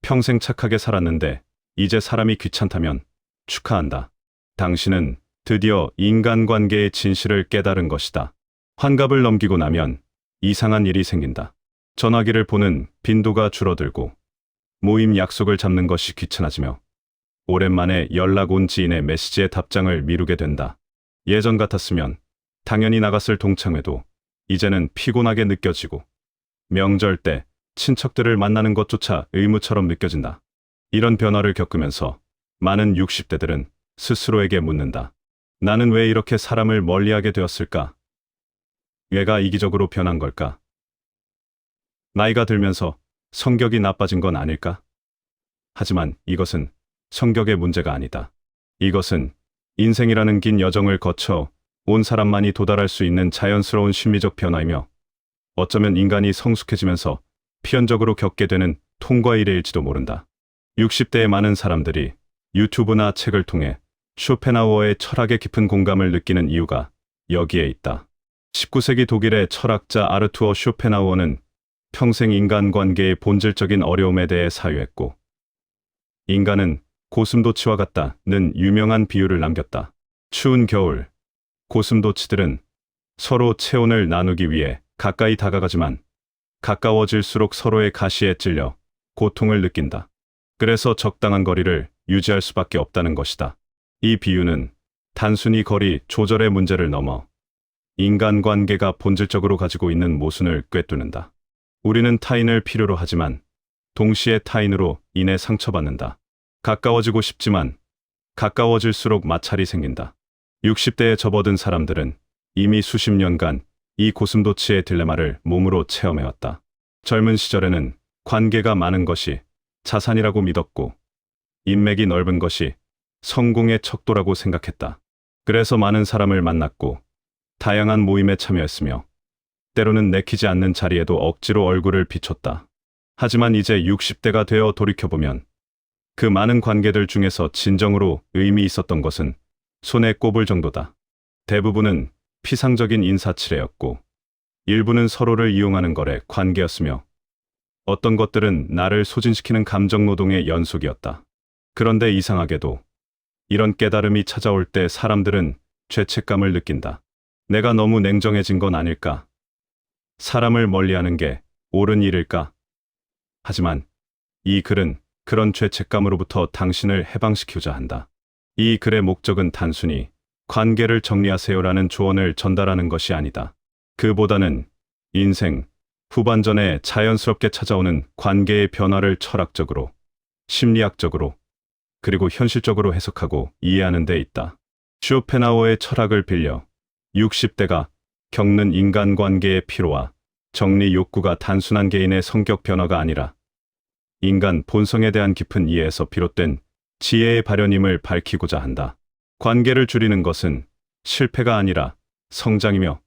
평생 착하게 살았는데 이제 사람이 귀찮다면 축하한다. 당신은 드디어 인간관계의 진실을 깨달은 것이다. 환갑을 넘기고 나면 이상한 일이 생긴다. 전화기를 보는 빈도가 줄어들고 모임 약속을 잡는 것이 귀찮아지며 오랜만에 연락 온 지인의 메시지에 답장을 미루게 된다. 예전 같았으면 당연히 나갔을 동창회도 이제는 피곤하게 느껴지고 명절 때 친척들을 만나는 것조차 의무처럼 느껴진다. 이런 변화를 겪으면서 많은 60대들은 스스로에게 묻는다. 나는 왜 이렇게 사람을 멀리하게 되었을까? 뇌가 이기적으로 변한 걸까? 나이가 들면서 성격이 나빠진 건 아닐까? 하지만 이것은 성격의 문제가 아니다. 이것은 인생이라는 긴 여정을 거쳐 온 사람만이 도달할 수 있는 자연스러운 심리적 변화이며 어쩌면 인간이 성숙해지면서 필연적으로 겪게 되는 통과 이래일지도 모른다. 60대의 많은 사람들이 유튜브나 책을 통해 쇼펜하우어의 철학에 깊은 공감을 느끼는 이유가 여기에 있다. 19세기 독일의 철학자 아르투어 쇼펜하우어는 평생 인간관계의 본질적인 어려움에 대해 사유했고 인간은 고슴도치와 같다는 유명한 비유를 남겼다. 추운 겨울, 고슴도치들은 서로 체온을 나누기 위해 가까이 다가가지만 가까워질수록 서로의 가시에 찔려 고통을 느낀다. 그래서 적당한 거리를 유지할 수밖에 없다는 것이다. 이 비유는 단순히 거리 조절의 문제를 넘어 인간관계가 본질적으로 가지고 있는 모순을 꿰뚫는다. 우리는 타인을 필요로 하지만 동시에 타인으로 인해 상처받는다. 가까워지고 싶지만 가까워질수록 마찰이 생긴다. 60대에 접어든 사람들은 이미 수십 년간 이 고슴도치의 딜레마를 몸으로 체험해왔다. 젊은 시절에는 관계가 많은 것이 자산이라고 믿었고 인맥이 넓은 것이 성공의 척도라고 생각했다. 그래서 많은 사람을 만났고 다양한 모임에 참여했으며 때로는 내키지 않는 자리에도 억지로 얼굴을 비췄다. 하지만 이제 60대가 되어 돌이켜보면 그 많은 관계들 중에서 진정으로 의미 있었던 것은 손에 꼽을 정도다. 대부분은 피상적인 인사치레였고 일부는 서로를 이용하는 거래 관계였으며 어떤 것들은 나를 소진시키는 감정노동의 연속이었다. 그런데 이상하게도 이런 깨달음이 찾아올 때 사람들은 죄책감을 느낀다. 내가 너무 냉정해진 건 아닐까? 사람을 멀리하는 게 옳은 일일까? 하지만 이 글은 그런 죄책감으로부터 당신을 해방시키고자 한다. 이 글의 목적은 단순히 관계를 정리하세요라는 조언을 전달하는 것이 아니다. 그보다는 인생 후반전에 자연스럽게 찾아오는 관계의 변화를 철학적으로, 심리학적으로, 그리고 현실적으로 해석하고 이해하는 데 있다. 쇼펜하우어의 철학을 빌려 60대가 겪는 인간관계의 피로와 정리 욕구가 단순한 개인의 성격 변화가 아니라 인간 본성에 대한 깊은 이해에서 비롯된 지혜의 발현임을 밝히고자 한다. 관계를 줄이는 것은 실패가 아니라 성장이며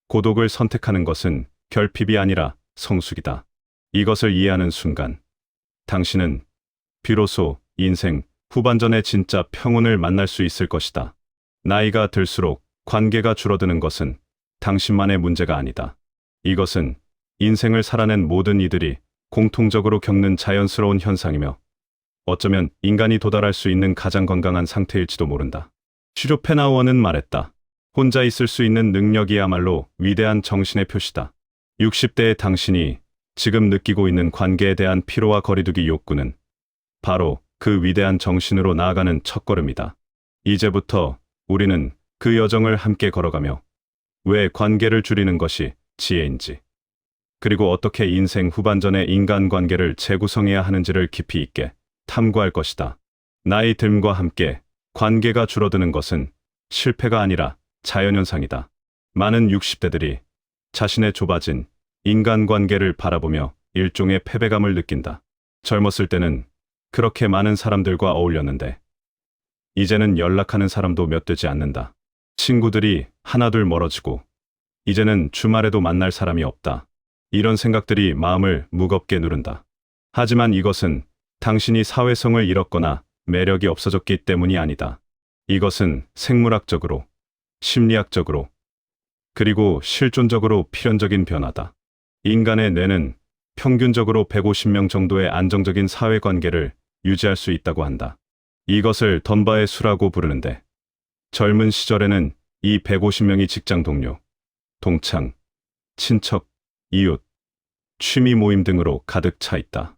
고독을 선택하는 것은 결핍이 아니라 성숙이다. 이것을 이해하는 순간 당신은 비로소 인생 후반전에 진짜 평온을 만날 수 있을 것이다. 나이가 들수록 관계가 줄어드는 것은 당신만의 문제가 아니다. 이것은 인생을 살아낸 모든 이들이 공통적으로 겪는 자연스러운 현상이며 어쩌면 인간이 도달할 수 있는 가장 건강한 상태일지도 모른다. 쇼펜하우어는 말했다. 혼자 있을 수 있는 능력이야말로 위대한 정신의 표시다. 60대의 당신이 지금 느끼고 있는 관계에 대한 피로와 거리두기 욕구는 바로 그 위대한 정신으로 나아가는 첫걸음이다. 이제부터 우리는 그 여정을 함께 걸어가며 왜 관계를 줄이는 것이 지혜인지, 그리고 어떻게 인생 후반전의 인간관계를 재구성해야 하는지를 깊이 있게 탐구할 것이다. 나이 듦과 함께 관계가 줄어드는 것은 실패가 아니라 자연현상이다. 많은 60대들이 자신의 좁아진 인간관계를 바라보며 일종의 패배감을 느낀다. 젊었을 때는 그렇게 많은 사람들과 어울렸는데 이제는 연락하는 사람도 몇 되지 않는다. 친구들이 하나둘 멀어지고 이제는 주말에도 만날 사람이 없다. 이런 생각들이 마음을 무겁게 누른다. 하지만 이것은 당신이 사회성을 잃었거나 매력이 없어졌기 때문이 아니다. 이것은 생물학적으로, 심리학적으로, 그리고 실존적으로 필연적인 변화다. 인간의 뇌는 평균적으로 150명 정도의 안정적인 사회관계를 유지할 수 있다고 한다. 이것을 던바의 수라고 부르는데 젊은 시절에는 이 150명이 직장 동료, 동창, 친척, 이웃, 취미 모임 등으로 가득 차 있다.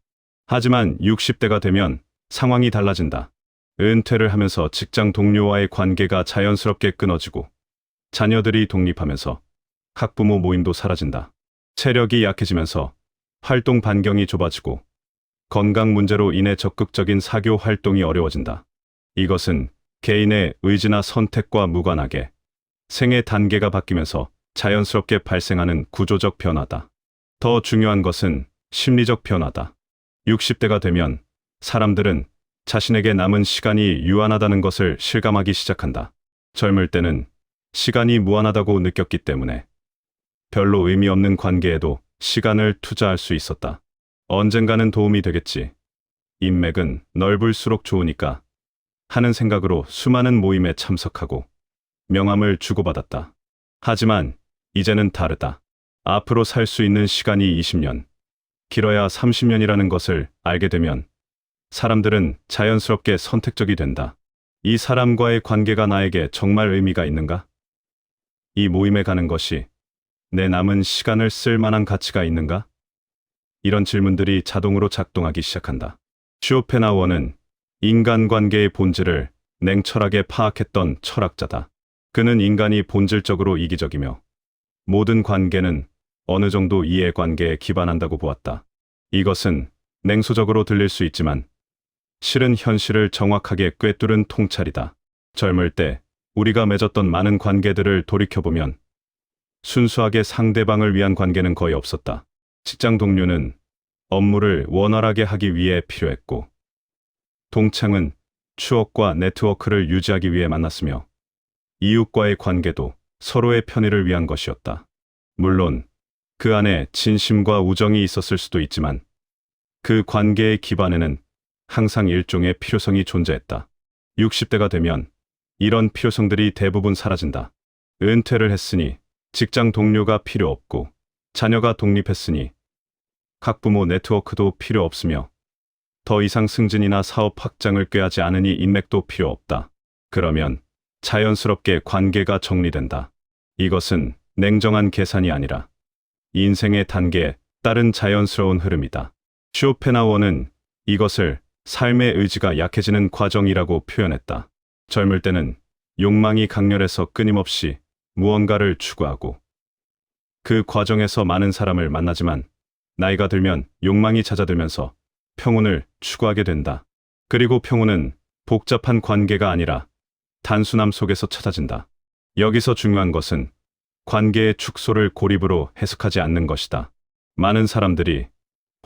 하지만 60대가 되면 상황이 달라진다. 은퇴를 하면서 직장 동료와의 관계가 자연스럽게 끊어지고 자녀들이 독립하면서 학부모 모임도 사라진다. 체력이 약해지면서 활동 반경이 좁아지고 건강 문제로 인해 적극적인 사교 활동이 어려워진다. 이것은 개인의 의지나 선택과 무관하게 생애 단계가 바뀌면서 자연스럽게 발생하는 구조적 변화다. 더 중요한 것은 심리적 변화다. 60대가 되면 사람들은 자신에게 남은 시간이 유한하다는 것을 실감하기 시작한다. 젊을 때는 시간이 무한하다고 느꼈기 때문에 별로 의미 없는 관계에도 시간을 투자할 수 있었다. 언젠가는 도움이 되겠지. 인맥은 넓을수록 좋으니까 하는 생각으로 수많은 모임에 참석하고 명함을 주고받았다. 하지만 이제는 다르다. 앞으로 살 수 있는 시간이 20년, 길어야 30년이라는 것을 알게 되면 사람들은 자연스럽게 선택적이 된다. 이 사람과의 관계가 나에게 정말 의미가 있는가? 이 모임에 가는 것이 내 남은 시간을 쓸 만한 가치가 있는가? 이런 질문들이 자동으로 작동하기 시작한다. 쇼펜하우어는 인간관계의 본질을 냉철하게 파악했던 철학자다. 그는 인간이 본질적으로 이기적이며 모든 관계는 어느 정도 이해관계에 기반한다고 보았다. 이것은 냉소적으로 들릴 수 있지만 실은 현실을 정확하게 꿰뚫은 통찰이다. 젊을 때 우리가 맺었던 많은 관계들을 돌이켜보면 순수하게 상대방을 위한 관계는 거의 없었다. 직장 동료는 업무를 원활하게 하기 위해 필요했고, 동창은 추억과 네트워크를 유지하기 위해 만났으며, 이웃과의 관계도 서로의 편의를 위한 것이었다. 물론 그 안에 진심과 우정이 있었을 수도 있지만 그 관계의 기반에는 항상 일종의 필요성이 존재했다. 60대가 되면 이런 필요성들이 대부분 사라진다. 은퇴를 했으니 직장 동료가 필요 없고 자녀가 독립했으니 학부모 네트워크도 필요 없으며 더 이상 승진이나 사업 확장을 꾀하지 않으니 인맥도 필요 없다. 그러면 자연스럽게 관계가 정리된다. 이것은 냉정한 계산이 아니라 인생의 단계에 따른 자연스러운 흐름이다. 쇼펜하우어는 이것을 삶의 의지가 약해지는 과정이라고 표현했다. 젊을 때는 욕망이 강렬해서 끊임없이 무언가를 추구하고 그 과정에서 많은 사람을 만나지만 나이가 들면 욕망이 잦아들면서 평온을 추구하게 된다. 그리고 평온은 복잡한 관계가 아니라 단순함 속에서 찾아진다. 여기서 중요한 것은 관계의 축소를 고립으로 해석하지 않는 것이다. 많은 사람들이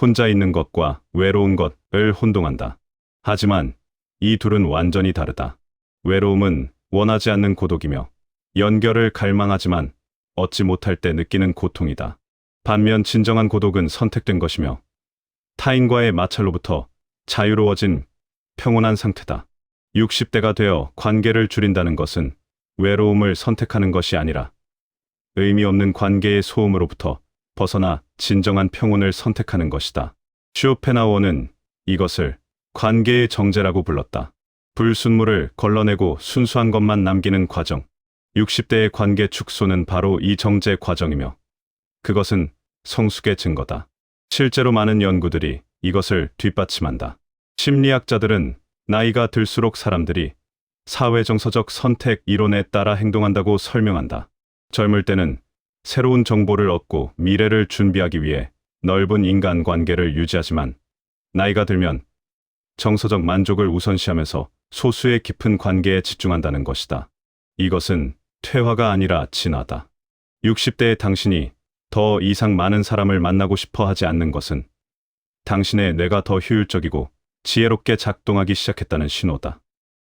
혼자 있는 것과 외로운 것을 혼동한다. 하지만 이 둘은 완전히 다르다. 외로움은 원하지 않는 고독이며 연결을 갈망하지만 얻지 못할 때 느끼는 고통이다. 반면 진정한 고독은 선택된 것이며 타인과의 마찰로부터 자유로워진 평온한 상태다. 60대가 되어 관계를 줄인다는 것은 외로움을 선택하는 것이 아니라 의미 없는 관계의 소음으로부터 벗어나 진정한 평온을 선택하는 것이다. 쇼펜하우어는 이것을 관계의 정제라고 불렀다. 불순물을 걸러내고 순수한 것만 남기는 과정. 60대의 관계 축소는 바로 이 정제 과정이며 그것은 성숙의 증거다. 실제로 많은 연구들이 이것을 뒷받침한다. 심리학자들은 나이가 들수록 사람들이 사회정서적 선택 이론에 따라 행동한다고 설명한다. 젊을 때는 새로운 정보를 얻고 미래를 준비하기 위해 넓은 인간관계를 유지하지만 나이가 들면 정서적 만족을 우선시하면서 소수의 깊은 관계에 집중한다는 것이다. 이것은 퇴화가 아니라 진화다. 60대의 당신이 더 이상 많은 사람을 만나고 싶어 하지 않는 것은 당신의 뇌가 더 효율적이고 지혜롭게 작동하기 시작했다는 신호다.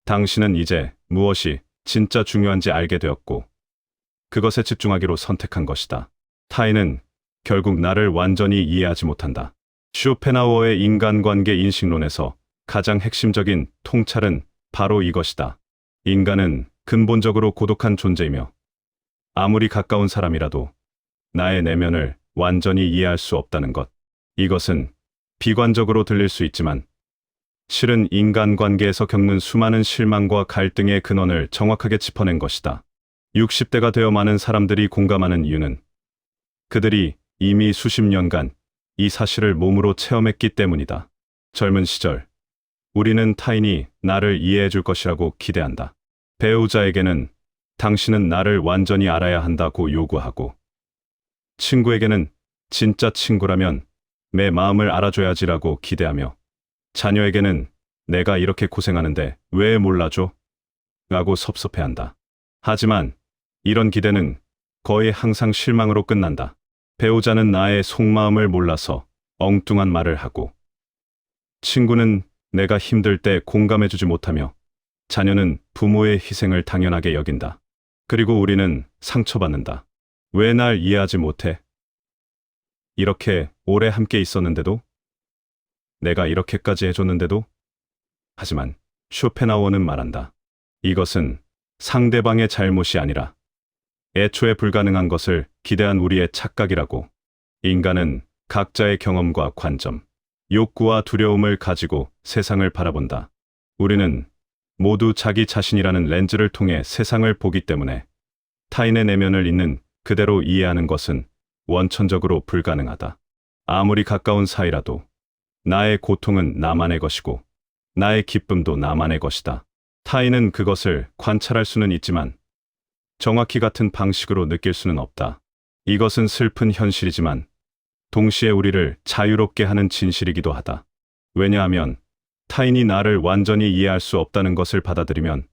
당신은 이제 무엇이 진짜 중요한지 알게 되었고 그것에 집중하기로 선택한 것이다. 타인은 결국 나를 완전히 이해하지 못한다. 쇼펜하우어의 인간관계 인식론에서 가장 핵심적인 통찰은 바로 이것이다. 인간은 근본적으로 고독한 존재이며 아무리 가까운 사람이라도 나의 내면을 완전히 이해할 수 없다는 것. 이것은 비관적으로 들릴 수 있지만 실은 인간관계에서 겪는 수많은 실망과 갈등의 근원을 정확하게 짚어낸 것이다. 60대가 되어 많은 사람들이 공감하는 이유는 그들이 이미 수십 년간 이 사실을 몸으로 체험했기 때문이다. 젊은 시절, 우리는 타인이 나를 이해해 줄 것이라고 기대한다. 배우자에게는 당신은 나를 완전히 알아야 한다고 요구하고, 친구에게는 진짜 친구라면 내 마음을 알아줘야지라고 기대하며, 자녀에게는 내가 이렇게 고생하는데 왜 몰라줘? 라고 섭섭해한다. 하지만 이런 기대는 거의 항상 실망으로 끝난다. 배우자는 나의 속마음을 몰라서 엉뚱한 말을 하고, 친구는 내가 힘들 때 공감해주지 못하며, 자녀는 부모의 희생을 당연하게 여긴다. 그리고 우리는 상처받는다. 왜 날 이해하지 못해? 이렇게 오래 함께 있었는데도? 내가 이렇게까지 해줬는데도? 하지만 쇼펜하우어는 말한다. 이것은 상대방의 잘못이 아니라 애초에 불가능한 것을 기대한 우리의 착각이라고. 인간은 각자의 경험과 관점, 욕구와 두려움을 가지고 세상을 바라본다. 우리는 모두 자기 자신이라는 렌즈를 통해 세상을 보기 때문에 타인의 내면을 있는 그대로 이해하는 것은 원천적으로 불가능하다. 아무리 가까운 사이라도 나의 고통은 나만의 것이고 나의 기쁨도 나만의 것이다. 타인은 그것을 관찰할 수는 있지만 정확히 같은 방식으로 느낄 수는 없다. 이것은 슬픈 현실이지만 동시에 우리를 자유롭게 하는 진실이기도 하다. 왜냐하면 타인이 나를 완전히 이해할 수 없다는 것을 받아들이면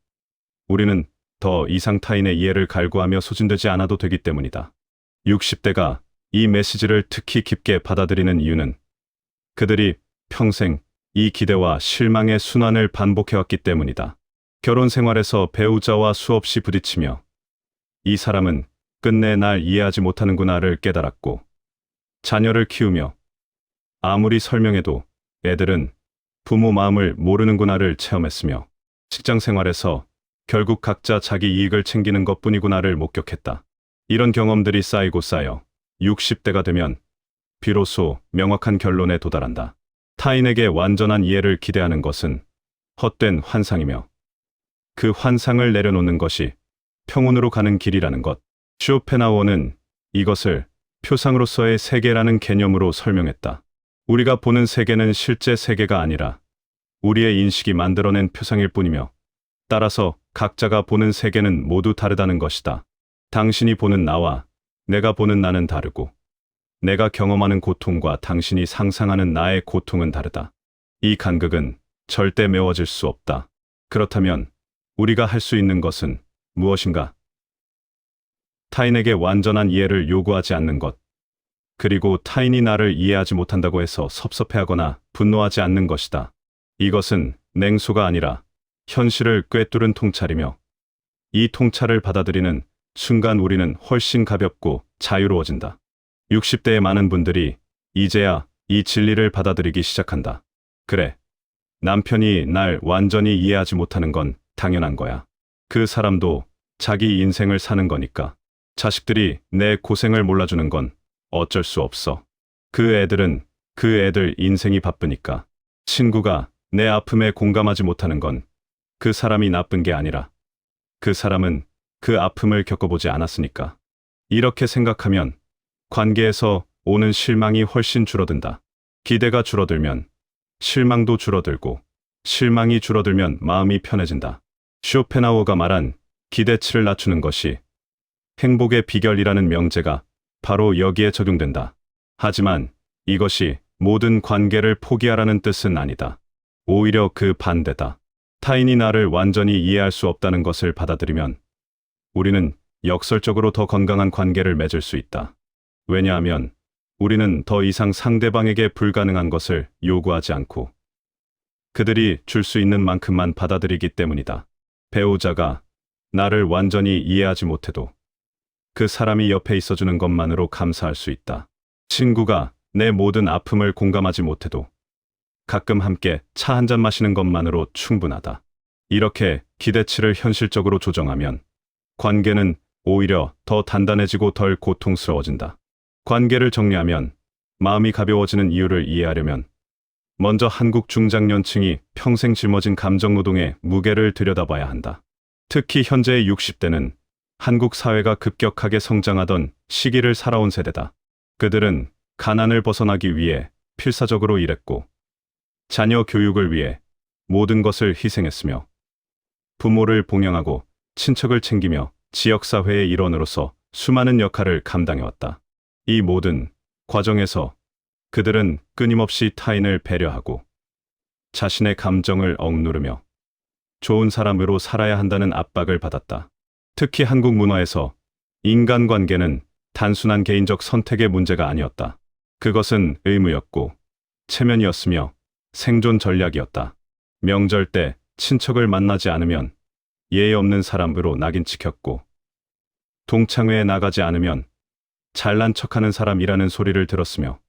우리는 더 이상 타인의 이해를 갈구하며 소진되지 않아도 되기 때문이다. 60대가 이 메시지를 특히 깊게 받아들이는 이유는 그들이 평생 이 기대와 실망의 순환을 반복해왔기 때문이다. 결혼 생활에서 배우자와 수없이 부딪히며 이 사람은 끝내 날 이해하지 못하는구나를 깨달았고, 자녀를 키우며 아무리 설명해도 애들은 부모 마음을 모르는구나를 체험했으며, 직장 생활에서 결국 각자 자기 이익을 챙기는 것뿐이구나를 목격했다. 이런 경험들이 쌓이고 쌓여 60대가 되면 비로소 명확한 결론에 도달한다. 타인에게 완전한 이해를 기대하는 것은 헛된 환상이며 그 환상을 내려놓는 것이 평온으로 가는 길이라는 것. 쇼펜하우어는 이것을 표상으로서의 세계라는 개념으로 설명했다. 우리가 보는 세계는 실제 세계가 아니라 우리의 인식이 만들어낸 표상일 뿐이며, 따라서 각자가 보는 세계는 모두 다르다는 것이다. 당신이 보는 나와 내가 보는 나는 다르고, 내가 경험하는 고통과 당신이 상상하는 나의 고통은 다르다. 이 간극은 절대 메워질 수 없다. 그렇다면 우리가 할 수 있는 것은 무엇인가? 타인에게 완전한 이해를 요구하지 않는 것, 그리고 타인이 나를 이해하지 못한다고 해서 섭섭해하거나 분노하지 않는 것이다. 이것은 냉소가 아니라 현실을 꿰뚫은 통찰이며, 이 통찰을 받아들이는 순간 우리는 훨씬 가볍고 자유로워진다. 60대의 많은 분들이 이제야 이 진리를 받아들이기 시작한다. 그래, 남편이 날 완전히 이해하지 못하는 건 당연한 거야. 그 사람도 자기 인생을 사는 거니까. 자식들이 내 고생을 몰라주는 건 어쩔 수 없어. 그 애들은 그 애들 인생이 바쁘니까. 친구가 내 아픔에 공감하지 못하는 건 그 사람이 나쁜 게 아니라 그 사람은 그 아픔을 겪어보지 않았으니까. 이렇게 생각하면 관계에서 오는 실망이 훨씬 줄어든다. 기대가 줄어들면 실망도 줄어들고, 실망이 줄어들면 마음이 편해진다. 쇼펜하우어가 말한 기대치를 낮추는 것이 행복의 비결이라는 명제가 바로 여기에 적용된다. 하지만 이것이 모든 관계를 포기하라는 뜻은 아니다. 오히려 그 반대다. 타인이 나를 완전히 이해할 수 없다는 것을 받아들이면 우리는 역설적으로 더 건강한 관계를 맺을 수 있다. 왜냐하면 우리는 더 이상 상대방에게 불가능한 것을 요구하지 않고 그들이 줄 수 있는 만큼만 받아들이기 때문이다. 배우자가 나를 완전히 이해하지 못해도 그 사람이 옆에 있어주는 것만으로 감사할 수 있다. 친구가 내 모든 아픔을 공감하지 못해도 가끔 함께 차 한 잔 마시는 것만으로 충분하다. 이렇게 기대치를 현실적으로 조정하면 관계는 오히려 더 단단해지고 덜 고통스러워진다. 관계를 정리하면 마음이 가벼워지는 이유를 이해하려면 먼저 한국 중장년층이 평생 짊어진 감정노동의 무게를 들여다봐야 한다. 특히 현재의 60대는 한국 사회가 급격하게 성장하던 시기를 살아온 세대다. 그들은 가난을 벗어나기 위해 필사적으로 일했고 자녀 교육을 위해 모든 것을 희생했으며 부모를 봉양하고 친척을 챙기며 지역사회의 일원으로서 수많은 역할을 감당해왔다. 이 모든 과정에서 그들은 끊임없이 타인을 배려하고 자신의 감정을 억누르며 좋은 사람으로 살아야 한다는 압박을 받았다. 특히 한국 문화에서 인간관계는 단순한 개인적 선택의 문제가 아니었다. 그것은 의무였고 체면이었으며 생존 전략이었다. 명절 때 친척을 만나지 않으면 예의 없는 사람으로 낙인 찍혔고 동창회에 나가지 않으면 잘난 척하는 사람이라는 소리를 들었으며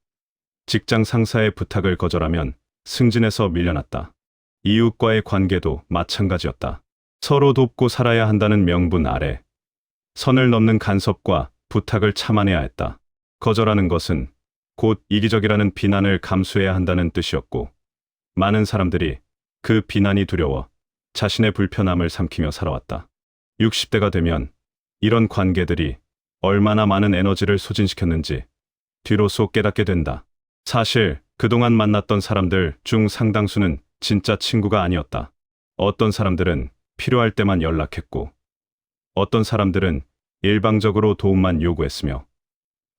직장 상사의 부탁을 거절하면 승진에서 밀려났다. 이웃과의 관계도 마찬가지였다. 서로 돕고 살아야 한다는 명분 아래 선을 넘는 간섭과 부탁을 참아내야 했다. 거절하는 것은 곧 이기적이라는 비난을 감수해야 한다는 뜻이었고 많은 사람들이 그 비난이 두려워 자신의 불편함을 삼키며 살아왔다. 60대가 되면 이런 관계들이 얼마나 많은 에너지를 소진시켰는지 뒤로서 깨닫게 된다. 사실 그동안 만났던 사람들 중 상당수는 진짜 친구가 아니었다. 어떤 사람들은 필요할 때만 연락했고 어떤 사람들은 일방적으로 도움만 요구했으며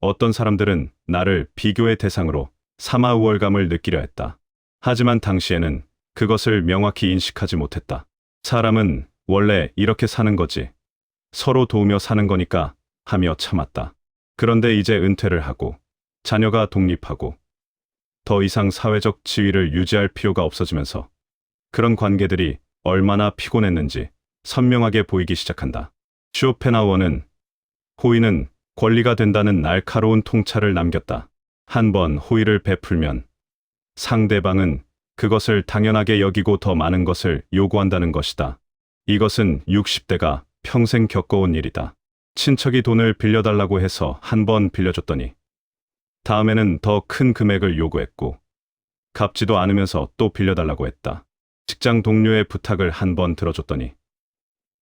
어떤 사람들은 나를 비교의 대상으로 삼아 우월감을 느끼려 했다. 하지만 당시에는 그것을 명확히 인식하지 못했다. 사람은 원래 이렇게 사는 거지. 서로 도우며 사는 거니까 하며 참았다. 그런데 이제 은퇴를 하고 자녀가 독립하고 더 이상 사회적 지위를 유지할 필요가 없어지면서 그런 관계들이 얼마나 피곤했는지 선명하게 보이기 시작한다. 쇼펜하우어는 호의는 권리가 된다는 날카로운 통찰을 남겼다. 한번 호의를 베풀면 상대방은 그것을 당연하게 여기고 더 많은 것을 요구한다는 것이다. 이것은 60대가 평생 겪어온 일이다. 친척이 돈을 빌려달라고 해서 한 번 빌려줬더니 다음에는 더 큰 금액을 요구했고 갚지도 않으면서 또 빌려달라고 했다. 직장 동료의 부탁을 한 번 들어줬더니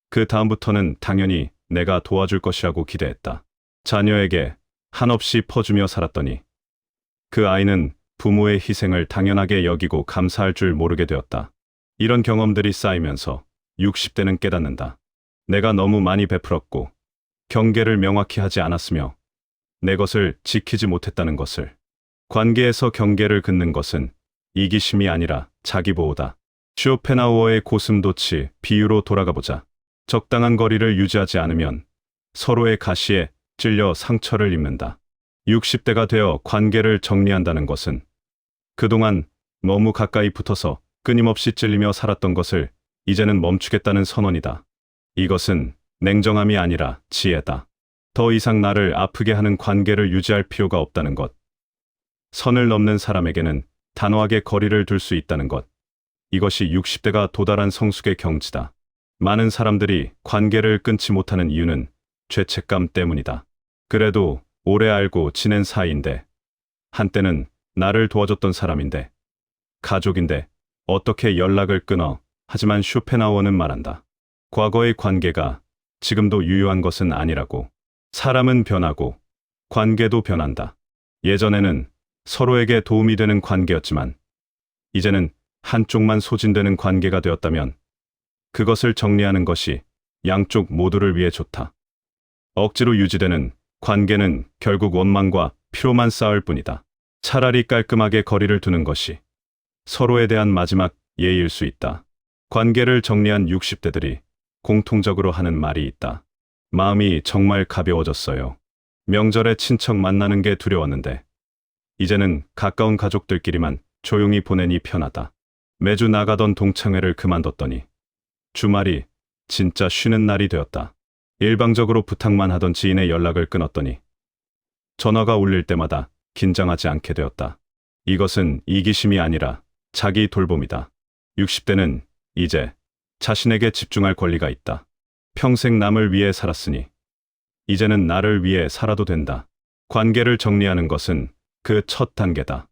그 다음부터는 당연히 내가 도와줄 것이라고 기대했다. 자녀에게 한없이 퍼주며 살았더니 그 아이는 부모의 희생을 당연하게 여기고 감사할 줄 모르게 되었다. 이런 경험들이 쌓이면서 60대는 깨닫는다. 내가 너무 많이 베풀었고 경계를 명확히 하지 않았으며 내 것을 지키지 못했다는 것을. 관계에서 경계를 긋는 것은 이기심이 아니라 자기보호다. 쇼펜하우어의 고슴도치 비유로 돌아가보자. 적당한 거리를 유지하지 않으면 서로의 가시에 찔려 상처를 입는다. 60대가 되어 관계를 정리한다는 것은 그동안 너무 가까이 붙어서 끊임없이 찔리며 살았던 것을 이제는 멈추겠다는 선언이다. 이것은 냉정함이 아니라 지혜다. 더 이상 나를 아프게 하는 관계를 유지할 필요가 없다는 것. 선을 넘는 사람에게는 단호하게 거리를 둘 수 있다는 것. 이것이 60대가 도달한 성숙의 경지다. 많은 사람들이 관계를 끊지 못하는 이유는 죄책감 때문이다. 그래도 오래 알고 지낸 사이인데, 한때는 나를 도와줬던 사람인데, 가족인데 어떻게 연락을 끊어. 하지만 쇼펜하우어는 말한다. 과거의 관계가 지금도 유효한 것은 아니라고. 사람은 변하고 관계도 변한다. 예전에는 서로에게 도움이 되는 관계였지만 이제는 한쪽만 소진되는 관계가 되었다면 그것을 정리하는 것이 양쪽 모두를 위해 좋다. 억지로 유지되는 관계는 결국 원망과 피로만 쌓을 뿐이다. 차라리 깔끔하게 거리를 두는 것이 서로에 대한 마지막 예의일 수 있다. 관계를 정리한 60대들이 공통적으로 하는 말이 있다. 마음이 정말 가벼워졌어요. 명절에 친척 만나는 게 두려웠는데 이제는 가까운 가족들끼리만 조용히 보내니 편하다. 매주 나가던 동창회를 그만뒀더니 주말이 진짜 쉬는 날이 되었다. 일방적으로 부탁만 하던 지인의 연락을 끊었더니 전화가 울릴 때마다 긴장하지 않게 되었다. 이것은 이기심이 아니라 자기 돌봄이다. 60대는 이제 자신에게 집중할 권리가 있다. 평생 남을 위해 살았으니 이제는 나를 위해 살아도 된다. 관계를 정리하는 것은 그 첫 단계다.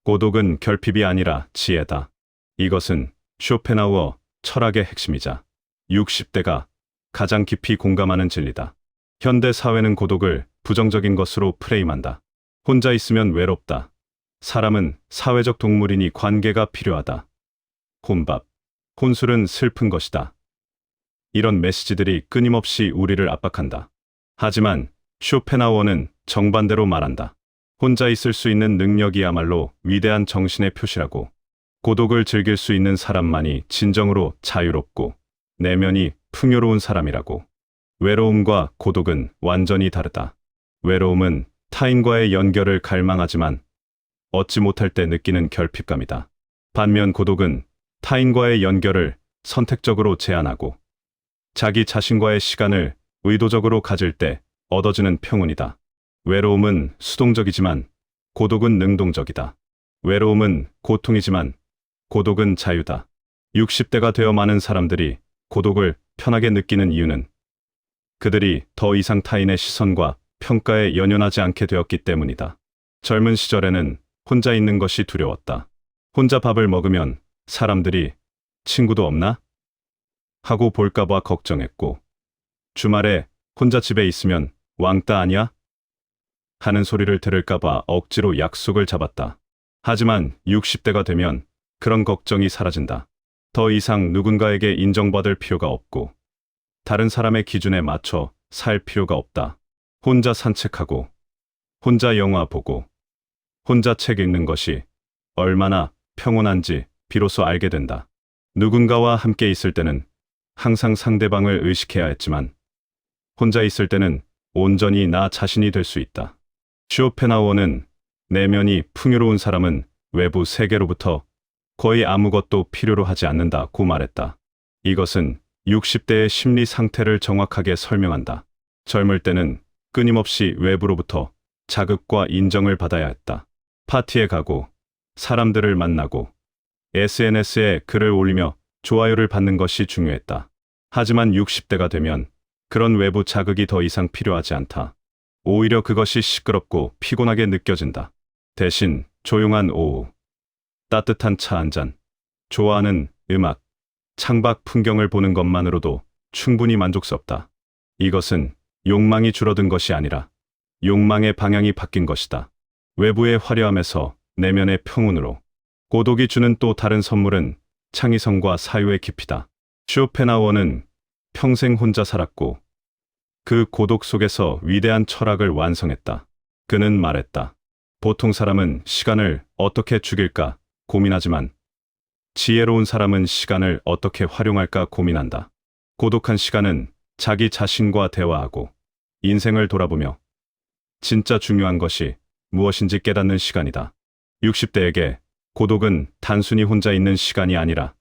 고독은 결핍이 아니라 지혜다. 이것은 쇼펜하우어 철학의 핵심이자 60대가 가장 깊이 공감하는 진리다. 현대 사회는 고독을 부정적인 것으로 프레임한다. 혼자 있으면 외롭다. 사람은 사회적 동물이니 관계가 필요하다. 혼밥, 혼술은 슬픈 것이다. 이런 메시지들이 끊임없이 우리를 압박한다. 하지만 쇼펜하우어는 정반대로 말한다. 혼자 있을 수 있는 능력이야말로 위대한 정신의 표시라고. 고독을 즐길 수 있는 사람만이 진정으로 자유롭고 내면이 풍요로운 사람이라고. 외로움과 고독은 완전히 다르다. 외로움은 타인과의 연결을 갈망하지만 얻지 못할 때 느끼는 결핍감이다. 반면 고독은 타인과의 연결을 선택적으로 제한하고 자기 자신과의 시간을 의도적으로 가질 때 얻어지는 평온이다. 외로움은 수동적이지만 고독은 능동적이다. 외로움은 고통이지만 고독은 자유다. 60대가 되어 많은 사람들이 고독을 편하게 느끼는 이유는 그들이 더 이상 타인의 시선과 평가에 연연하지 않게 되었기 때문이다. 젊은 시절에는 혼자 있는 것이 두려웠다. 혼자 밥을 먹으면 사람들이 친구도 없나? 하고 볼까봐 걱정했고, 주말에 혼자 집에 있으면 왕따 아니야? 하는 소리를 들을까봐 억지로 약속을 잡았다. 하지만 60대가 되면 그런 걱정이 사라진다. 더 이상 누군가에게 인정받을 필요가 없고, 다른 사람의 기준에 맞춰 살 필요가 없다. 혼자 산책하고, 혼자 영화 보고, 혼자 책 읽는 것이 얼마나 평온한지 비로소 알게 된다. 누군가와 함께 있을 때는 항상 상대방을 의식해야 했지만, 혼자 있을 때는 온전히 나 자신이 될 수 있다. 쇼펜하우어는 내면이 풍요로운 사람은 외부 세계로부터 거의 아무것도 필요로 하지 않는다고 말했다. 이것은 60대의 심리 상태를 정확하게 설명한다. 젊을 때는 끊임없이 외부로부터 자극과 인정을 받아야 했다. 파티에 가고, 사람들을 만나고, SNS에 글을 올리며 좋아요를 받는 것이 중요했다. 하지만 60대가 되면 그런 외부 자극이 더 이상 필요하지 않다. 오히려 그것이 시끄럽고 피곤하게 느껴진다. 대신 조용한 오후, 따뜻한 차 한 잔, 좋아하는 음악, 창밖 풍경을 보는 것만으로도 충분히 만족스럽다. 이것은 욕망이 줄어든 것이 아니라 욕망의 방향이 바뀐 것이다. 외부의 화려함에서 내면의 평온으로. 고독이 주는 또 다른 선물은 창의성과 사유의 깊이다. 쇼펜하우어는 평생 혼자 살았고 그 고독 속에서 위대한 철학을 완성했다. 그는 말했다. 보통 사람은 시간을 어떻게 죽일까 고민하지만 지혜로운 사람은 시간을 어떻게 활용할까 고민한다. 고독한 시간은 자기 자신과 대화하고 인생을 돌아보며 진짜 중요한 것이 무엇인지 깨닫는 시간이다. 60대에게 고독은 단순히 혼자 있는 시간이 아니라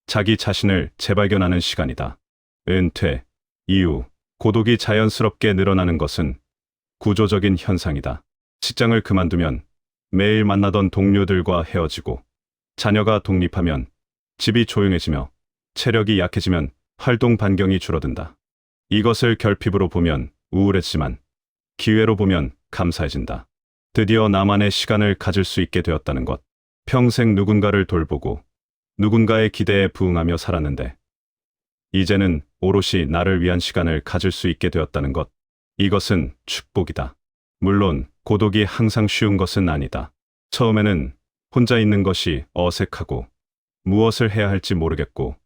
자기 자신을 재발견하는 시간이다. 은퇴 이후 고독이 자연스럽게 늘어나는 것은 구조적인 현상이다. 직장을 그만두면 매일 만나던 동료들과 헤어지고, 자녀가 독립하면 집이 조용해지며, 체력이 약해지면 활동 반경이 줄어든다. 이것을 결핍으로 보면 우울해지지만 기회로 보면 감사해진다. 드디어 나만의 시간을 가질 수 있게 되었다는 것. 평생 누군가를 돌보고 누군가의 기대에 부응하며 살았는데 이제는 오롯이 나를 위한 시간을 가질 수 있게 되었다는 것. 이것은 축복이다. 물론 고독이 항상 쉬운 것은 아니다. 처음에는 혼자 있는 것이 어색하고 무엇을 해야 할지 모르겠고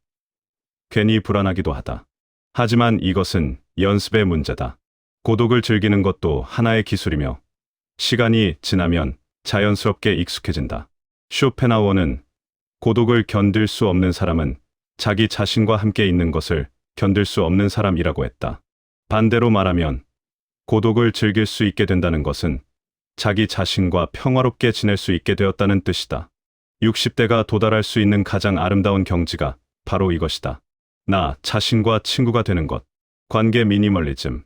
괜히 불안하기도 하다. 하지만 이것은 연습의 문제다. 고독을 즐기는 것도 하나의 기술이며 시간이 지나면 자연스럽게 익숙해진다. 쇼펜하우어는 고독을 견딜 수 없는 사람은 자기 자신과 함께 있는 것을 견딜 수 없는 사람이라고 했다. 반대로 말하면 고독을 즐길 수 있게 된다는 것은 자기 자신과 평화롭게 지낼 수 있게 되었다는 뜻이다. 60대가 도달할 수 있는 가장 아름다운 경지가 바로 이것이다. 나 자신과 친구가 되는 것. 관계 미니멀리즘.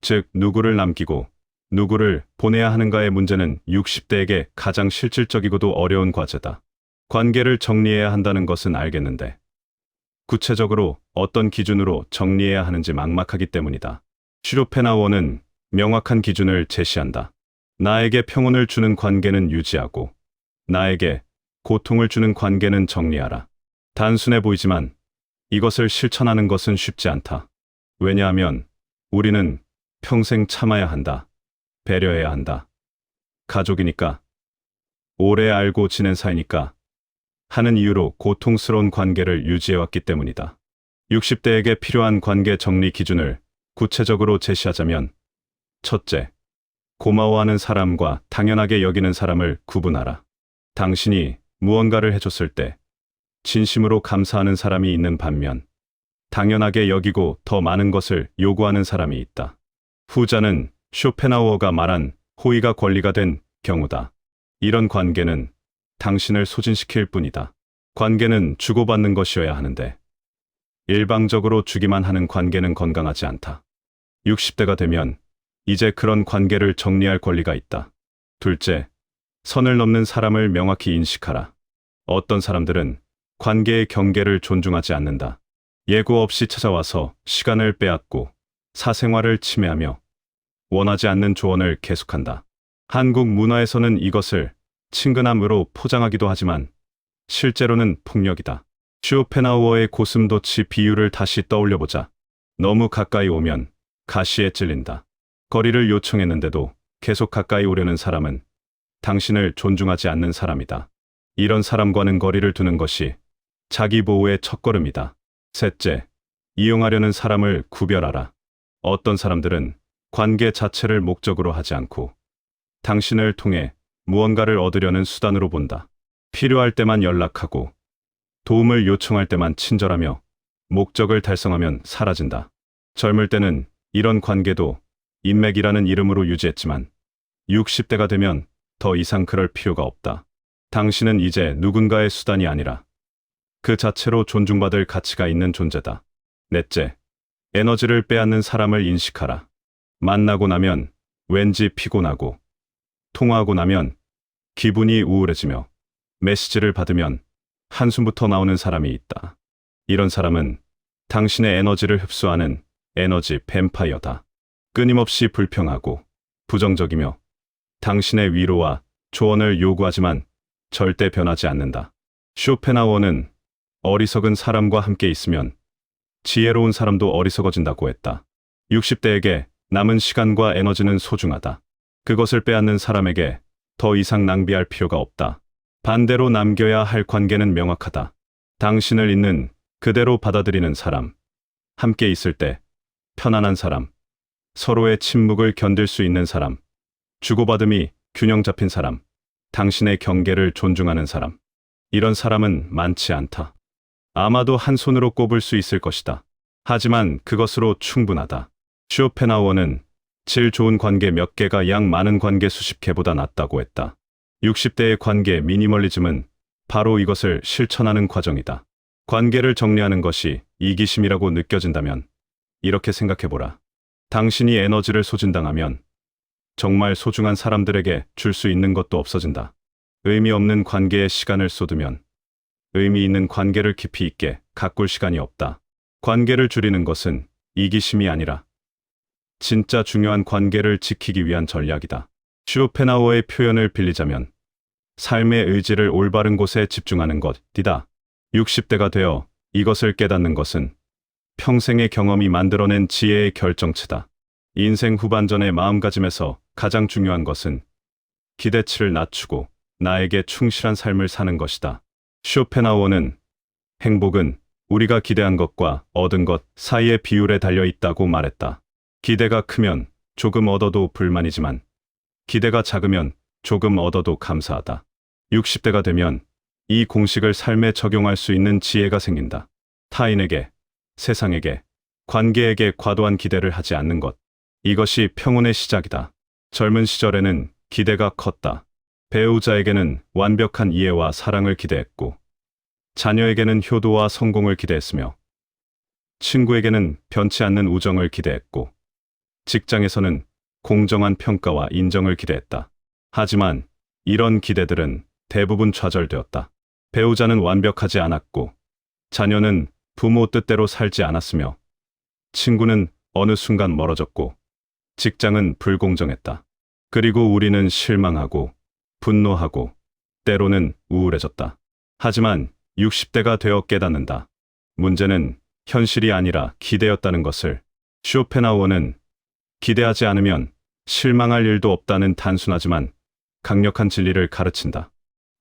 즉, 누구를 남기고 누구를 보내야 하는가의 문제는 60대에게 가장 실질적이고도 어려운 과제다. 관계를 정리해야 한다는 것은 알겠는데 구체적으로 어떤 기준으로 정리해야 하는지 막막하기 때문이다. 쇼펜하우어는 명확한 기준을 제시한다. 나에게 평온을 주는 관계는 유지하고 나에게 고통을 주는 관계는 정리하라. 단순해 보이지만 이것을 실천하는 것은 쉽지 않다. 왜냐하면 우리는 평생 참아야 한다. 배려해야 한다. 가족이니까, 오래 알고 지낸 사이니까 하는 이유로 고통스러운 관계를 유지해왔기 때문이다. 60대에게 필요한 관계 정리 기준을 구체적으로 제시하자면, 첫째, 고마워하는 사람과 당연하게 여기는 사람을 구분하라. 당신이 무언가를 해줬을 때 진심으로 감사하는 사람이 있는 반면 당연하게 여기고 더 많은 것을 요구하는 사람이 있다. 후자는 쇼펜하우어가 말한 호의가 권리가 된 경우다. 이런 관계는 당신을 소진시킬 뿐이다. 관계는 주고받는 것이어야 하는데 일방적으로 주기만 하는 관계는 건강하지 않다. 60대가 되면 이제 그런 관계를 정리할 권리가 있다. 둘째, 선을 넘는 사람을 명확히 인식하라. 어떤 사람들은 관계의 경계를 존중하지 않는다. 예고 없이 찾아와서 시간을 빼앗고 사생활을 침해하며 원하지 않는 조언을 계속한다. 한국 문화에서는 이것을 친근함으로 포장하기도 하지만 실제로는 폭력이다. 쇼펜하우어의 고슴도치 비유를 다시 떠올려보자. 너무 가까이 오면 가시에 찔린다. 거리를 요청했는데도 계속 가까이 오려는 사람은 당신을 존중하지 않는 사람이다. 이런 사람과는 거리를 두는 것이 자기 보호의 첫걸음이다. 셋째, 이용하려는 사람을 구별하라. 어떤 사람들은 관계 자체를 목적으로 하지 않고 당신을 통해 무언가를 얻으려는 수단으로 본다. 필요할 때만 연락하고 도움을 요청할 때만 친절하며 목적을 달성하면 사라진다. 젊을 때는 이런 관계도 인맥이라는 이름으로 유지했지만 60대가 되면 더 이상 그럴 필요가 없다. 당신은 이제 누군가의 수단이 아니라 그 자체로 존중받을 가치가 있는 존재다. 넷째, 에너지를 빼앗는 사람을 인식하라. 만나고 나면 왠지 피곤하고, 통화하고 나면 기분이 우울해지며, 메시지를 받으면 한숨부터 나오는 사람이 있다. 이런 사람은 당신의 에너지를 흡수하는 에너지 뱀파이어다. 끊임없이 불평하고 부정적이며 당신의 위로와 조언을 요구하지만 절대 변하지 않는다. 쇼펜하우어는 어리석은 사람과 함께 있으면 지혜로운 사람도 어리석어진다고 했다. 60대에게 남은 시간과 에너지는 소중하다. 그것을 빼앗는 사람에게 더 이상 낭비할 필요가 없다. 반대로 남겨야 할 관계는 명확하다. 당신을 있는 그대로 받아들이는 사람, 함께 있을 때 편안한 사람, 서로의 침묵을 견딜 수 있는 사람, 주고받음이 균형 잡힌 사람, 당신의 경계를 존중하는 사람. 이런 사람은 많지 않다. 아마도 한 손으로 꼽을 수 있을 것이다. 하지만 그것으로 충분하다. 쇼펜하우어는 질 좋은 관계 몇 개가 양 많은 관계 수십 개보다 낫다고 했다. 60대의 관계 미니멀리즘은 바로 이것을 실천하는 과정이다. 관계를 정리하는 것이 이기심이라고 느껴진다면 이렇게 생각해보라. 당신이 에너지를 소진당하면 정말 소중한 사람들에게 줄 수 있는 것도 없어진다. 의미 없는 관계에 시간을 쏟으면 의미 있는 관계를 깊이 있게 가꿀 시간이 없다. 관계를 줄이는 것은 이기심이 아니라 진짜 중요한 관계를 지키기 위한 전략이다. 쇼펜하우어의 표현을 빌리자면 삶의 의지를 올바른 곳에 집중하는 것이다. 60대가 되어 이것을 깨닫는 것은 평생의 경험이 만들어낸 지혜의 결정체다. 인생 후반전의 마음가짐에서 가장 중요한 것은 기대치를 낮추고 나에게 충실한 삶을 사는 것이다. 쇼펜하우어는 행복은 우리가 기대한 것과 얻은 것 사이의 비율에 달려 있다고 말했다. 기대가 크면 조금 얻어도 불만이지만 기대가 작으면 조금 얻어도 감사하다. 60대가 되면 이 공식을 삶에 적용할 수 있는 지혜가 생긴다. 타인에게, 세상에게, 관계에게 과도한 기대를 하지 않는 것. 이것이 평온의 시작이다. 젊은 시절에는 기대가 컸다. 배우자에게는 완벽한 이해와 사랑을 기대했고, 자녀에게는 효도와 성공을 기대했으며, 친구에게는 변치 않는 우정을 기대했고, 직장에서는 공정한 평가와 인정을 기대했다. 하지만 이런 기대들은 대부분 좌절되었다. 배우자는 완벽하지 않았고, 자녀는 부모 뜻대로 살지 않았으며, 친구는 어느 순간 멀어졌고, 직장은 불공정했다. 그리고 우리는 실망하고 분노하고 때로는 우울해졌다. 하지만 60대가 되어 깨닫는다. 문제는 현실이 아니라 기대였다는 것을. 쇼펜하우어는 기대하지 않으면 실망할 일도 없다는 단순하지만 강력한 진리를 가르친다.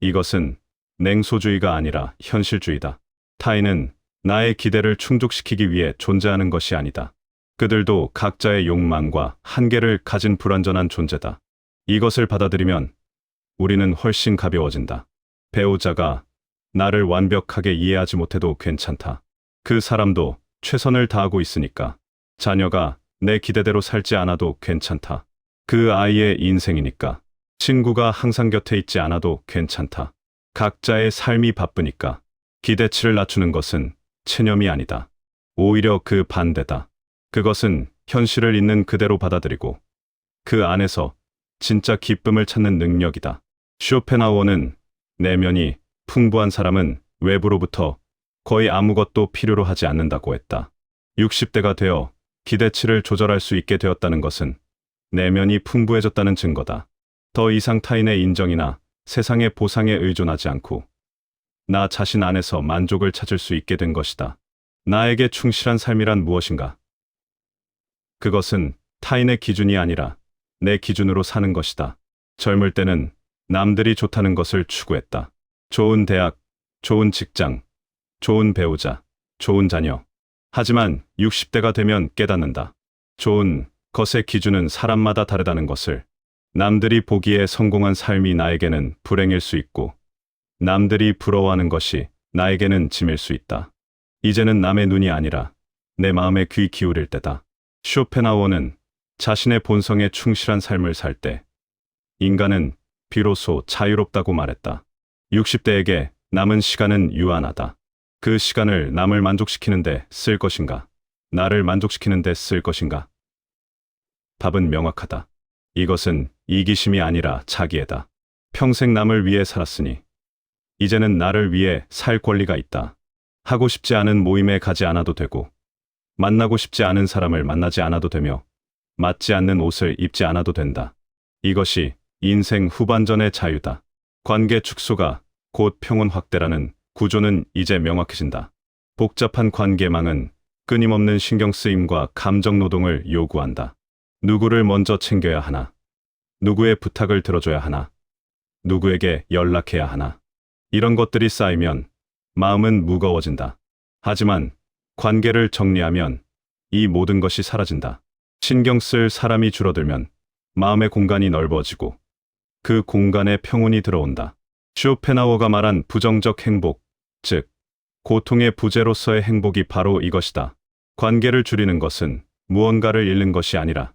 이것은 냉소주의가 아니라 현실주의다. 타인은 나의 기대를 충족시키기 위해 존재하는 것이 아니다. 그들도 각자의 욕망과 한계를 가진 불완전한 존재다. 이것을 받아들이면 우리는 훨씬 가벼워진다. 배우자가 나를 완벽하게 이해하지 못해도 괜찮다. 그 사람도 최선을 다하고 있으니까. 자녀가 내 기대대로 살지 않아도 괜찮다. 그 아이의 인생이니까. 친구가 항상 곁에 있지 않아도 괜찮다. 각자의 삶이 바쁘니까. 기대치를 낮추는 것은 체념이 아니다. 오히려 그 반대다. 그것은 현실을 있는 그대로 받아들이고 그 안에서 진짜 기쁨을 찾는 능력이다. 쇼펜하우어는 내면이 풍부한 사람은 외부로부터 거의 아무것도 필요로 하지 않는다고 했다. 60대가 되어 기대치를 조절할 수 있게 되었다는 것은 내면이 풍부해졌다는 증거다. 더 이상 타인의 인정이나 세상의 보상에 의존하지 않고 나 자신 안에서 만족을 찾을 수 있게 된 것이다. 나에게 충실한 삶이란 무엇인가? 그것은 타인의 기준이 아니라 내 기준으로 사는 것이다. 젊을 때는 남들이 좋다는 것을 추구했다. 좋은 대학, 좋은 직장, 좋은 배우자, 좋은 자녀. 하지만 60대가 되면 깨닫는다. 좋은 것의 기준은 사람마다 다르다는 것을. 남들이 보기에 성공한 삶이 나에게는 불행일 수 있고 남들이 부러워하는 것이 나에게는 짐일 수 있다. 이제는 남의 눈이 아니라 내 마음에 귀 기울일 때다. 쇼펜하우어는 자신의 본성에 충실한 삶을 살 때 인간은 비로소 자유롭다고 말했다. 60대에게 남은 시간은 유한하다. 그 시간을 남을 만족시키는데 쓸 것인가? 나를 만족시키는데 쓸 것인가? 답은 명확하다. 이것은 이기심이 아니라 자기애다. 평생 남을 위해 살았으니 이제는 나를 위해 살 권리가 있다. 하고 싶지 않은 모임에 가지 않아도 되고 만나고 싶지 않은 사람을 만나지 않아도 되며 맞지 않는 옷을 입지 않아도 된다. 이것이 인생 후반전의 자유다. 관계 축소가 곧 평온 확대라는 구조는 이제 명확해진다. 복잡한 관계망은 끊임없는 신경쓰임과 감정노동을 요구한다. 누구를 먼저 챙겨야 하나? 누구의 부탁을 들어줘야 하나? 누구에게 연락해야 하나? 이런 것들이 쌓이면 마음은 무거워진다. 하지만 관계를 정리하면 이 모든 것이 사라진다. 신경 쓸 사람이 줄어들면 마음의 공간이 넓어지고 그 공간에 평온이 들어온다. 쇼펜하우어가 말한 부정적 행복, 즉 고통의 부재로서의 행복이 바로 이것이다. 관계를 줄이는 것은 무언가를 잃는 것이 아니라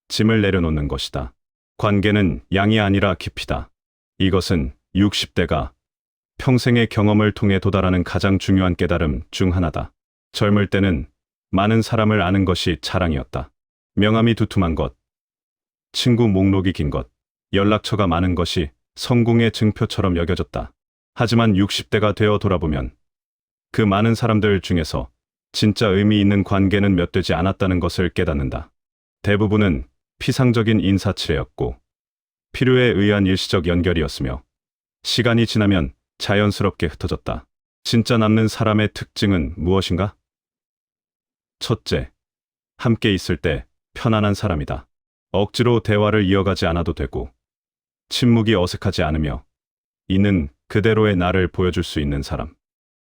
짐을 내려놓는 것이다. 관계는 양이 아니라 깊이다. 이것은 60대가 평생의 경험을 통해 도달하는 가장 중요한 깨달음 중 하나다. 젊을 때는 많은 사람을 아는 것이 자랑이었다. 명함이 두툼한 것, 친구 목록이 긴 것, 연락처가 많은 것이 성공의 증표처럼 여겨졌다. 하지만 60대가 되어 돌아보면 그 많은 사람들 중에서 진짜 의미 있는 관계는 몇 되지 않았다는 것을 깨닫는다. 대부분은 피상적인 인사치레였고 필요에 의한 일시적 연결이었으며 시간이 지나면 자연스럽게 흩어졌다. 진짜 남는 사람의 특징은 무엇인가? 첫째, 함께 있을 때 편안한 사람이다. 억지로 대화를 이어가지 않아도 되고 침묵이 어색하지 않으며 있는 그대로의 나를 보여줄 수 있는 사람.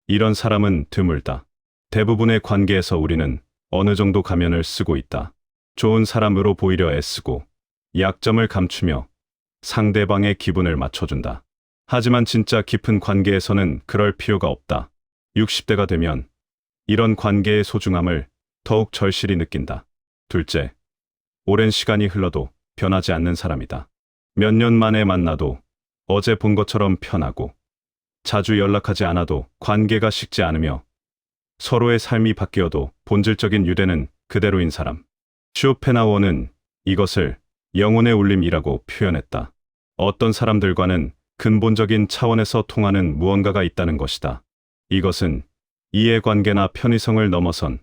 이런 사람은 드물다. 대부분의 관계에서 우리는 어느 정도 가면을 쓰고 있다. 좋은 사람으로 보이려 애쓰고 약점을 감추며 상대방의 기분을 맞춰준다. 하지만 진짜 깊은 관계에서는 그럴 필요가 없다. 60대가 되면 이런 관계의 소중함을 더욱 절실히 느낀다. 둘째, 오랜 시간이 흘러도 변하지 않는 사람이다. 몇 년 만에 만나도 어제 본 것처럼 편하고 자주 연락하지 않아도 관계가 식지 않으며 서로의 삶이 바뀌어도 본질적인 유대는 그대로인 사람. 쇼펜하우어는 이것을 영혼의 울림이라고 표현했다. 어떤 사람들과는 근본적인 차원에서 통하는 무언가가 있다는 것이다. 이것은 이해관계나 편의성을 넘어선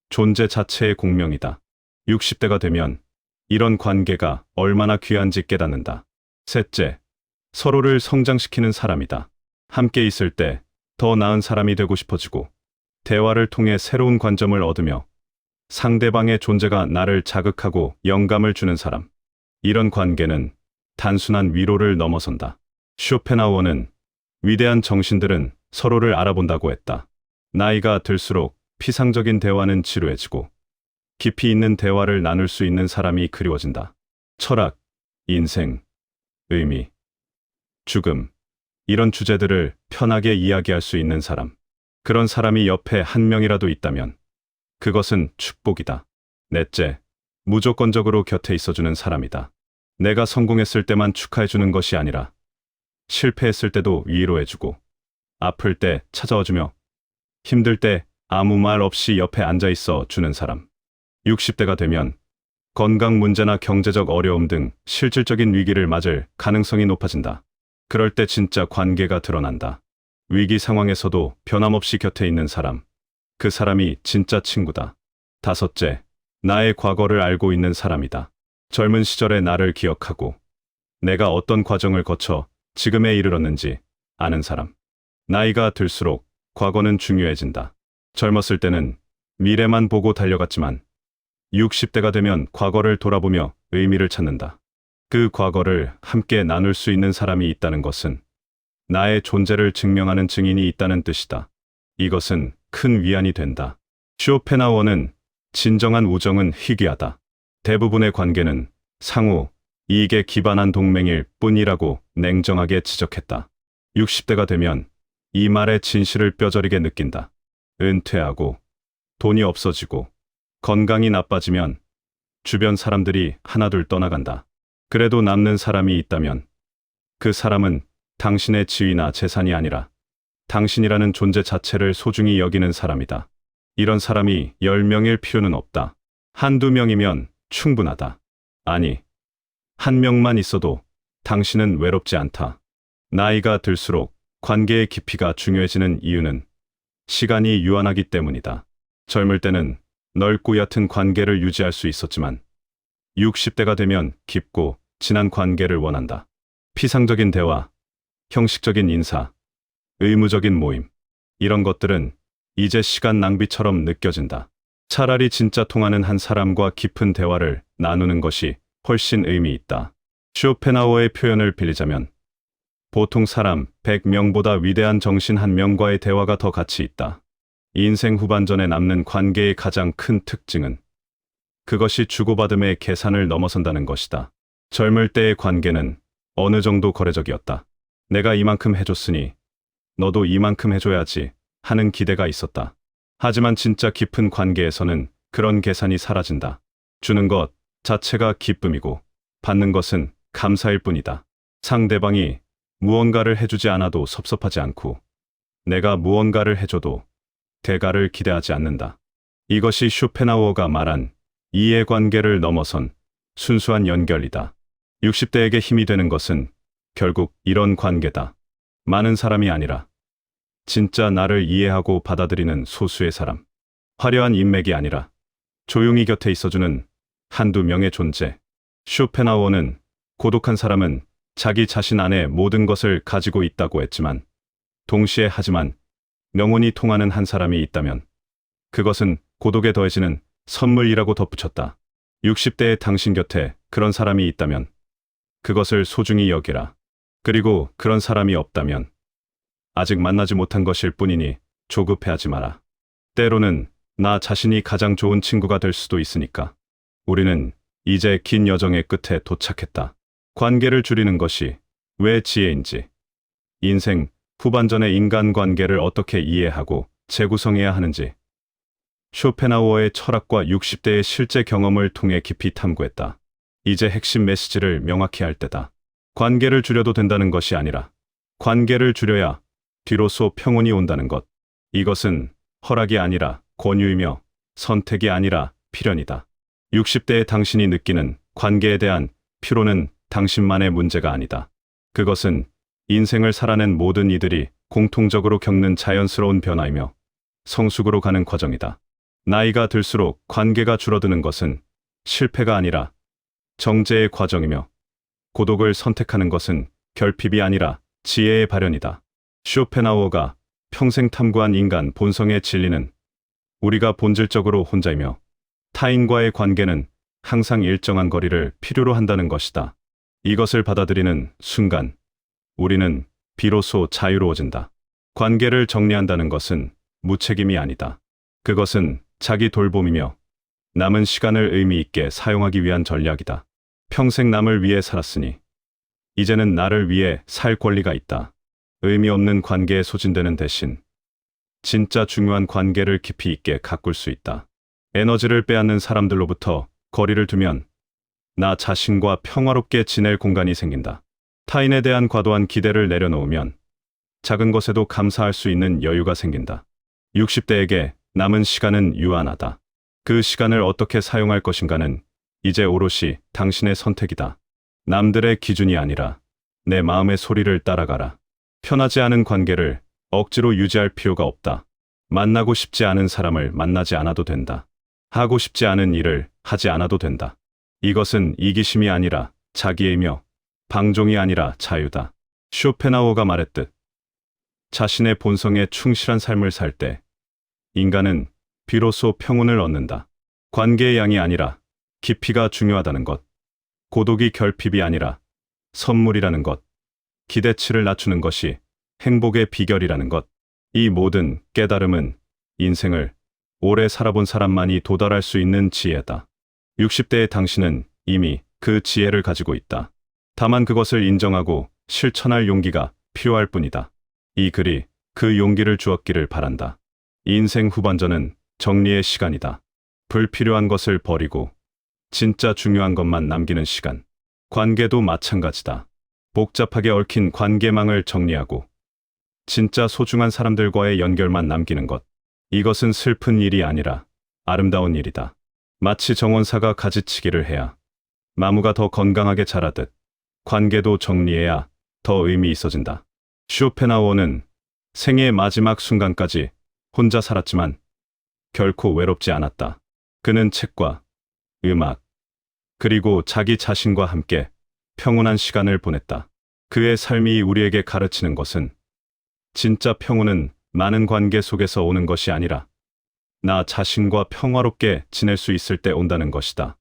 존재 자체의 공명이다. 60대가 되면 이런 관계가 얼마나 귀한지 깨닫는다. 셋째, 서로를 성장시키는 사람이다. 함께 있을 때 더 나은 사람이 되고 싶어지고, 대화를 통해 새로운 관점을 얻으며 상대방의 존재가 나를 자극하고 영감을 주는 사람. 이런 관계는 단순한 위로를 넘어선다. 쇼펜하우어는 위대한 정신들은 서로를 알아본다고 했다. 나이가 들수록 피상적인 대화는 지루해지고 깊이 있는 대화를 나눌 수 있는 사람이 그리워진다. 철학, 인생, 의미, 죽음, 이런 주제들을 편하게 이야기할 수 있는 사람. 그런 사람이 옆에 한 명이라도 있다면 그것은 축복이다. 넷째, 무조건적으로 곁에 있어주는 사람이다. 내가 성공했을 때만 축하해주는 것이 아니라 실패했을 때도 위로해주고, 아플 때 찾아와주며, 힘들 때 아무 말 없이 옆에 앉아있어 주는 사람. 60대가 되면 건강 문제나 경제적 어려움 등 실질적인 위기를 맞을 가능성이 높아진다. 그럴 때 진짜 관계가 드러난다. 위기 상황에서도 변함없이 곁에 있는 사람. 그 사람이 진짜 친구다. 다섯째, 나의 과거를 알고 있는 사람이다. 젊은 시절의 나를 기억하고 내가 어떤 과정을 거쳐 지금에 이르렀는지 아는 사람. 나이가 들수록 과거는 중요해진다. 젊었을 때는 미래만 보고 달려갔지만 60대가 되면 과거를 돌아보며 의미를 찾는다. 그 과거를 함께 나눌 수 있는 사람이 있다는 것은 나의 존재를 증명하는 증인이 있다는 뜻이다. 이것은 큰 위안이 된다. 쇼펜하우어는 진정한 우정은 희귀하다. 대부분의 관계는 상호 이익에 기반한 동맹일 뿐이라고 냉정하게 지적했다. 60대가 되면 이 말의 진실을 뼈저리게 느낀다. 은퇴하고 돈이 없어지고 건강이 나빠지면 주변 사람들이 하나둘 떠나간다. 그래도 남는 사람이 있다면 그 사람은 당신의 지위나 재산이 아니라 당신이라는 존재 자체를 소중히 여기는 사람이다. 이런 사람이 10명일 필요는 없다. 한두 명이면 충분하다. 아니, 한 명만 있어도 당신은 외롭지 않다. 나이가 들수록 관계의 깊이가 중요해지는 이유는 시간이 유한하기 때문이다. 젊을 때는 넓고 얕은 관계를 유지할 수 있었지만 60대가 되면 깊고 진한 관계를 원한다. 피상적인 대화, 형식적인 인사, 의무적인 모임, 이런 것들은 이제 시간 낭비처럼 느껴진다. 차라리 진짜 통하는 한 사람과 깊은 대화를 나누는 것이 훨씬 의미 있다. 쇼펜하우어의 표현을 빌리자면 보통 사람 100명보다 위대한 정신 한 명과의 대화가 더 가치 있다. 인생 후반전에 남는 관계의 가장 큰 특징은 그것이 주고받음의 계산을 넘어선다는 것이다. 젊을 때의 관계는 어느 정도 거래적이었다. 내가 이만큼 해줬으니 너도 이만큼 해줘야지 하는 기대가 있었다. 하지만 진짜 깊은 관계에서는 그런 계산이 사라진다. 주는 것 자체가 기쁨이고 받는 것은 감사일 뿐이다. 상대방이 무언가를 해주지 않아도 섭섭하지 않고 내가 무언가를 해줘도 대가를 기대하지 않는다. 이것이 쇼펜하우어가 말한 이해관계를 넘어선 순수한 연결이다. 60대에게 힘이 되는 것은 결국 이런 관계다. 많은 사람이 아니라 진짜 나를 이해하고 받아들이는 소수의 사람. 화려한 인맥이 아니라 조용히 곁에 있어주는 한두 명의 존재. 쇼펜하우어는 고독한 사람은 자기 자신 안에 모든 것을 가지고 있다고 했지만 동시에 하지만 영혼이 통하는 한 사람이 있다면 그것은 고독에 더해지는 선물이라고 덧붙였다. 60대의 당신 곁에 그런 사람이 있다면 그것을 소중히 여기라. 그리고 그런 사람이 없다면 아직 만나지 못한 것일 뿐이니 조급해하지 마라. 때로는 나 자신이 가장 좋은 친구가 될 수도 있으니까. 우리는 이제 긴 여정의 끝에 도착했다. 관계를 줄이는 것이 왜 지혜인지, 인생 후반전의 인간관계를 어떻게 이해하고 재구성해야 하는지, 쇼펜하우어의 철학과 60대의 실제 경험을 통해 깊이 탐구했다. 이제 핵심 메시지를 명확히 할 때다. 관계를 줄여도 된다는 것이 아니라 관계를 줄여야 뒤로서 평온이 온다는 것. 이것은 허락이 아니라 권유이며 선택이 아니라 필연이다. 60대의 당신이 느끼는 관계에 대한 피로는 당신만의 문제가 아니다. 그것은 인생을 살아낸 모든 이들이 공통적으로 겪는 자연스러운 변화이며 성숙으로 가는 과정이다. 나이가 들수록 관계가 줄어드는 것은 실패가 아니라 정제의 과정이며 고독을 선택하는 것은 결핍이 아니라 지혜의 발현이다. 쇼펜하우어가 평생 탐구한 인간 본성의 진리는 우리가 본질적으로 혼자이며 타인과의 관계는 항상 일정한 거리를 필요로 한다는 것이다. 이것을 받아들이는 순간 우리는 비로소 자유로워진다. 관계를 정리한다는 것은 무책임이 아니다. 그것은 자기 돌봄이며 남은 시간을 의미 있게 사용하기 위한 전략이다. 평생 남을 위해 살았으니 이제는 나를 위해 살 권리가 있다. 의미 없는 관계에 소진되는 대신 진짜 중요한 관계를 깊이 있게 가꿀 수 있다. 에너지를 빼앗는 사람들로부터 거리를 두면 나 자신과 평화롭게 지낼 공간이 생긴다. 타인에 대한 과도한 기대를 내려놓으면 작은 것에도 감사할 수 있는 여유가 생긴다. 60대에게 남은 시간은 유한하다. 그 시간을 어떻게 사용할 것인가는 이제 오롯이 당신의 선택이다. 남들의 기준이 아니라 내 마음의 소리를 따라가라. 편하지 않은 관계를 억지로 유지할 필요가 없다. 만나고 싶지 않은 사람을 만나지 않아도 된다. 하고 싶지 않은 일을 하지 않아도 된다. 이것은 이기심이 아니라 자기애이며 방종이 아니라 자유다. 쇼펜하우어가 말했듯 자신의 본성에 충실한 삶을 살 때 인간은 비로소 평온을 얻는다. 관계의 양이 아니라 깊이가 중요하다는 것. 고독이 결핍이 아니라 선물이라는 것. 기대치를 낮추는 것이 행복의 비결이라는 것. 이 모든 깨달음은 인생을 오래 살아본 사람만이 도달할 수 있는 지혜다. 60대의 당신은 이미 그 지혜를 가지고 있다. 다만 그것을 인정하고 실천할 용기가 필요할 뿐이다. 이 글이 그 용기를 주었기를 바란다. 인생 후반전은 정리의 시간이다. 불필요한 것을 버리고 진짜 중요한 것만 남기는 시간. 관계도 마찬가지다. 복잡하게 얽힌 관계망을 정리하고 진짜 소중한 사람들과의 연결만 남기는 것. 이것은 슬픈 일이 아니라 아름다운 일이다. 마치 정원사가 가지치기를 해야 나무가 더 건강하게 자라듯 관계도 정리해야 더 의미 있어진다. 쇼펜하우어는 생애의 마지막 순간까지 혼자 살았지만 결코 외롭지 않았다. 그는 책과 음악, 그리고 자기 자신과 함께 평온한 시간을 보냈다. 그의 삶이 우리에게 가르치는 것은 진짜 평온은 많은 관계 속에서 오는 것이 아니라 나 자신과 평화롭게 지낼 수 있을 때 온다는 것이다.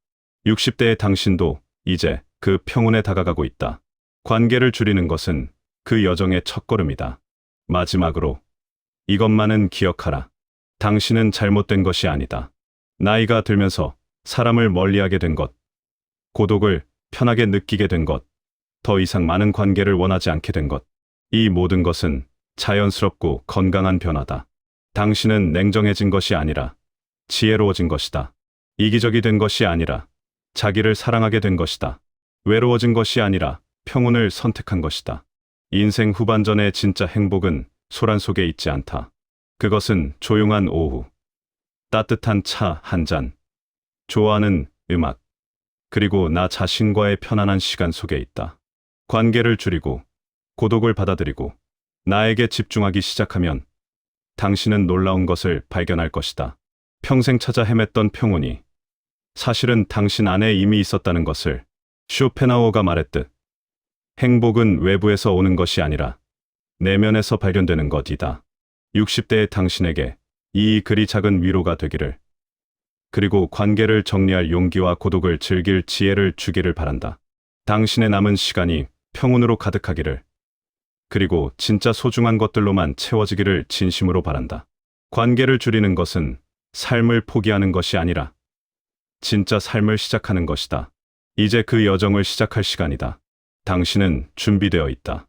60대의 당신도 이제 그 평온에 다가가고 있다. 관계를 줄이는 것은 그 여정의 첫걸음이다. 마지막으로 이것만은 기억하라. 당신은 잘못된 것이 아니다. 나이가 들면서 사람을 멀리하게 된 것, 고독을 편하게 느끼게 된 것, 더 이상 많은 관계를 원하지 않게 된 것, 이 모든 것은 자연스럽고 건강한 변화다. 당신은 냉정해진 것이 아니라 지혜로워진 것이다. 이기적이 된 것이 아니라 자기를 사랑하게 된 것이다. 외로워진 것이 아니라 평온을 선택한 것이다. 인생 후반전의 진짜 행복은 소란 속에 있지 않다. 그것은 조용한 오후, 따뜻한 차 한 잔, 좋아하는 음악, 그리고 나 자신과의 편안한 시간 속에 있다. 관계를 줄이고 고독을 받아들이고 나에게 집중하기 시작하면 당신은 놀라운 것을 발견할 것이다. 평생 찾아 헤맸던 평온이 사실은 당신 안에 이미 있었다는 것을. 쇼펜하우어가 말했듯 행복은 외부에서 오는 것이 아니라 내면에서 발견되는 것이다. 60대의 당신에게 이 글이 작은 위로가 되기를, 그리고 관계를 정리할 용기와 고독을 즐길 지혜를 주기를 바란다. 당신의 남은 시간이 평온으로 가득하기를, 그리고 진짜 소중한 것들로만 채워지기를 진심으로 바란다. 관계를 줄이는 것은 삶을 포기하는 것이 아니라 진짜 삶을 시작하는 것이다. 이제 그 여정을 시작할 시간이다. 당신은 준비되어 있다.